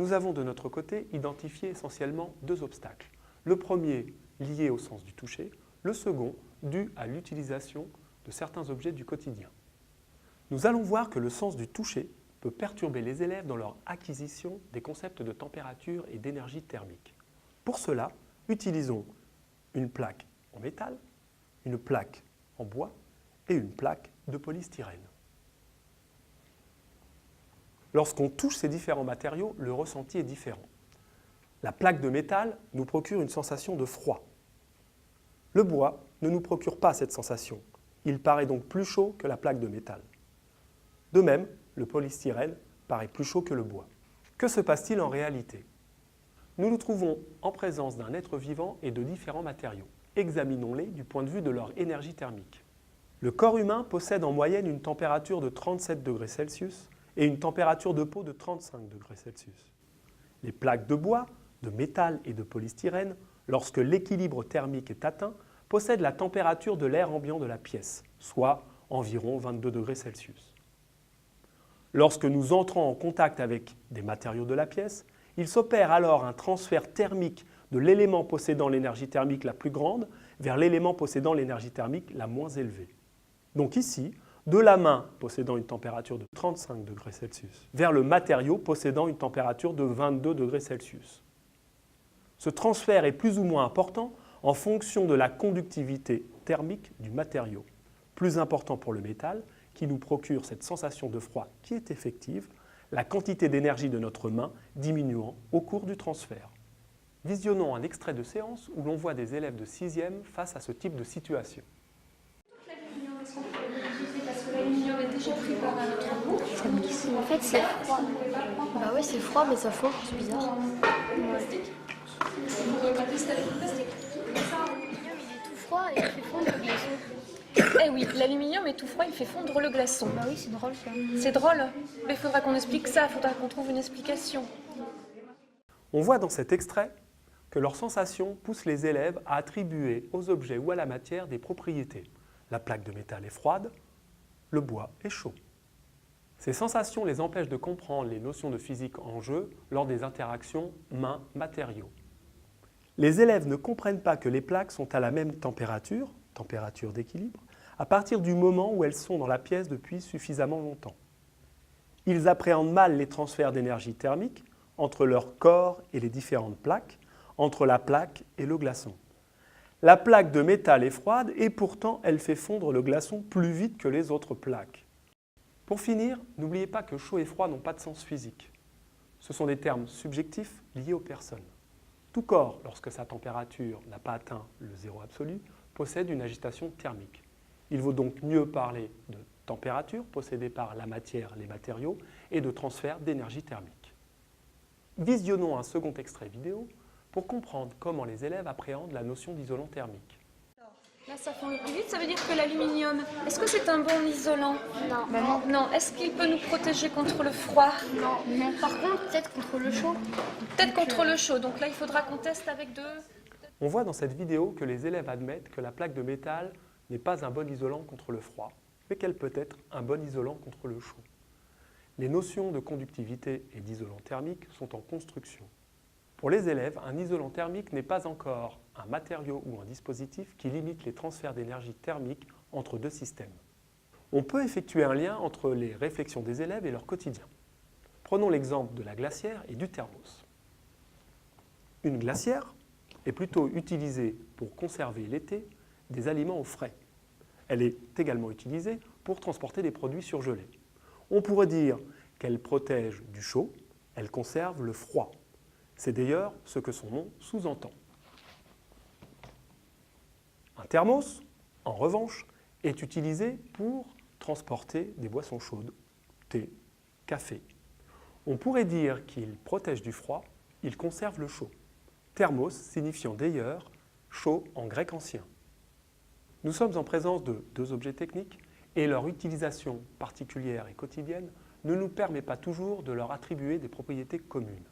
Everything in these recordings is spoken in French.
nous avons de notre côté identifié essentiellement deux obstacles. Le premier lié au sens du toucher, le second dû à l'utilisation de certains objets du quotidien. Nous allons voir que le sens du toucher peut perturber les élèves dans leur acquisition des concepts de température et d'énergie thermique. Pour cela, utilisons une plaque en métal, une plaque en bois et une plaque de polystyrène. Lorsqu'on touche ces différents matériaux, le ressenti est différent. La plaque de métal nous procure une sensation de froid. Le bois ne nous procure pas cette sensation. Il paraît donc plus chaud que la plaque de métal. De même, le polystyrène paraît plus chaud que le bois. Que se passe-t-il en réalité? Nous nous trouvons en présence d'un être vivant et de différents matériaux. Examinons-les du point de vue de leur énergie thermique. Le corps humain possède en moyenne une température de 37 degrés Celsius et une température de peau de 35 degrés Celsius. Les plaques de bois, de métal et de polystyrène, lorsque l'équilibre thermique est atteint, possèdent la température de l'air ambiant de la pièce, soit environ 22 degrés Celsius. Lorsque nous entrons en contact avec des matériaux de la pièce, il s'opère alors un transfert thermique de l'élément possédant l'énergie thermique la plus grande vers l'élément possédant l'énergie thermique la moins élevée. Donc ici, de la main possédant une température de 35 degrés Celsius vers le matériau possédant une température de 22 degrés Celsius. Ce transfert est plus ou moins important en fonction de la conductivité thermique du matériau. Plus important pour le métal, qui nous procure cette sensation de froid qui est effective, la quantité d'énergie de notre main diminuant au cours du transfert. Visionnons un extrait de séance où l'on voit des élèves de 6e face à ce type de situation. Parce que l'aluminium est déjà pris par un autre bout. Ça glisse. En fait, c'est froid. Bah ouais, c'est froid, mais ça fond. C'est bizarre. Vous pouvez pas tester avec le plastique. L'aluminium, il est tout froid et il fait fondre le glaçon. Eh oui, l'aluminium est tout froid, il fait fondre le glaçon. Bah oui, c'est drôle ça. C'est drôle, mais il faudra qu'on explique ça, il faudra qu'on trouve une explication. On voit dans cet extrait que leur sensation pousse les élèves à attribuer aux objets ou à la matière des propriétés. La plaque de métal est froide, le bois est chaud. Ces sensations les empêchent de comprendre les notions de physique en jeu lors des interactions main-matériaux. Les élèves ne comprennent pas que les plaques sont à la même température d'équilibre, à partir du moment où elles sont dans la pièce depuis suffisamment longtemps. Ils appréhendent mal les transferts d'énergie thermique entre leur corps et les différentes plaques, entre la plaque et le glaçon. La plaque de métal est froide et pourtant elle fait fondre le glaçon plus vite que les autres plaques. Pour finir, n'oubliez pas que chaud et froid n'ont pas de sens physique. Ce sont des termes subjectifs liés aux personnes. Tout corps, lorsque sa température n'a pas atteint le zéro absolu, possède une agitation thermique. Il vaut donc mieux parler de température possédée par la matière, les matériaux, et de transfert d'énergie thermique. Visionnons un second extrait vidéo pour comprendre comment les élèves appréhendent la notion d'isolant thermique. Là, ça fond le plus vite, ça veut dire que l'aluminium, est-ce que c'est un bon isolant? Non. Bah non. Non, est-ce qu'il peut nous protéger contre le froid? Non. Non. Par contre, peut-être contre le chaud. Peut-être contre le chaud, donc là, il faudra qu'on teste avec deux. On voit dans cette vidéo que les élèves admettent que la plaque de métal n'est pas un bon isolant contre le froid, mais qu'elle peut être un bon isolant contre le chaud. Les notions de conductivité et d'isolant thermique sont en construction. Pour les élèves, un isolant thermique n'est pas encore un matériau ou un dispositif qui limite les transferts d'énergie thermique entre deux systèmes. On peut effectuer un lien entre les réflexions des élèves et leur quotidien. Prenons l'exemple de la glacière et du thermos. Une glacière est plutôt utilisée pour conserver l'été des aliments au frais. Elle est également utilisée pour transporter des produits surgelés. On pourrait dire qu'elle protège du chaud, elle conserve le froid. C'est d'ailleurs ce que son nom sous-entend. Un thermos, en revanche, est utilisé pour transporter des boissons chaudes, thé, café. On pourrait dire qu'il protège du froid, il conserve le chaud. Thermos signifiant d'ailleurs chaud en grec ancien. Nous sommes en présence de deux objets techniques et leur utilisation particulière et quotidienne ne nous permet pas toujours de leur attribuer des propriétés communes.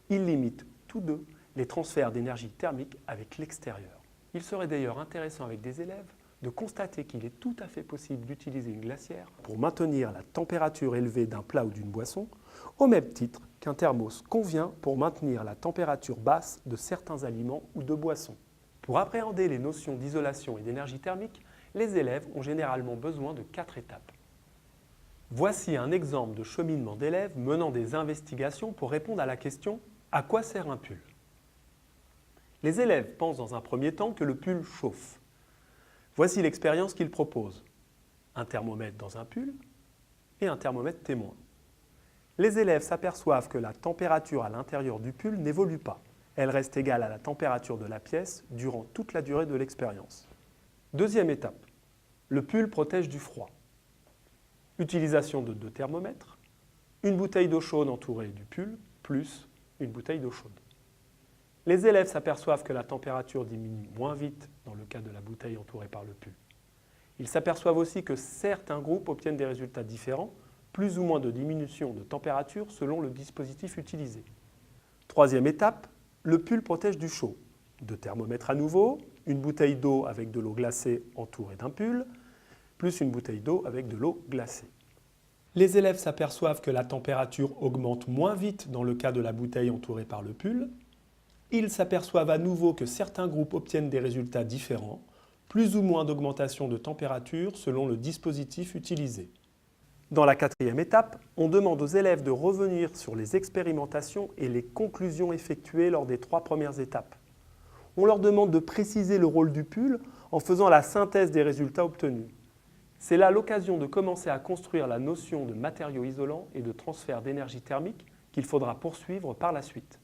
Ils limitent tous deux les transferts d'énergie thermique avec l'extérieur. Il serait d'ailleurs intéressant avec des élèves de constater qu'il est tout à fait possible d'utiliser une glacière pour maintenir la température élevée d'un plat ou d'une boisson, au même titre qu'un thermos convient pour maintenir la température basse de certains aliments ou de boissons. Pour appréhender les notions d'isolation et d'énergie thermique, les élèves ont généralement besoin de 4 étapes. Voici un exemple de cheminement d'élèves menant des investigations pour répondre à la question « À quoi sert un pull ?» Les élèves pensent dans un premier temps que le pull chauffe. Voici l'expérience qu'ils proposent. Un thermomètre dans un pull et un thermomètre témoin. Les élèves s'aperçoivent que la température à l'intérieur du pull n'évolue pas. Elle reste égale à la température de la pièce durant toute la durée de l'expérience. Deuxième étape, le pull protège du froid. Utilisation de 2 thermomètres, une bouteille d'eau chaude entourée du pull, plus une bouteille d'eau chaude. Les élèves s'aperçoivent que la température diminue moins vite dans le cas de la bouteille entourée par le pull. Ils s'aperçoivent aussi que certains groupes obtiennent des résultats différents, plus ou moins de diminution de température selon le dispositif utilisé. Troisième étape, le pull protège du chaud. 2 thermomètres à nouveau, une bouteille d'eau avec de l'eau glacée entourée d'un pull, plus une bouteille d'eau avec de l'eau glacée. Les élèves s'aperçoivent que la température augmente moins vite dans le cas de la bouteille entourée par le pull. Ils s'aperçoivent à nouveau que certains groupes obtiennent des résultats différents, plus ou moins d'augmentation de température selon le dispositif utilisé. Dans la 4e étape, on demande aux élèves de revenir sur les expérimentations et les conclusions effectuées lors des 3 premières étapes. On leur demande de préciser le rôle du pull en faisant la synthèse des résultats obtenus. C'est là l'occasion de commencer à construire la notion de matériaux isolants et de transfert d'énergie thermique qu'il faudra poursuivre par la suite.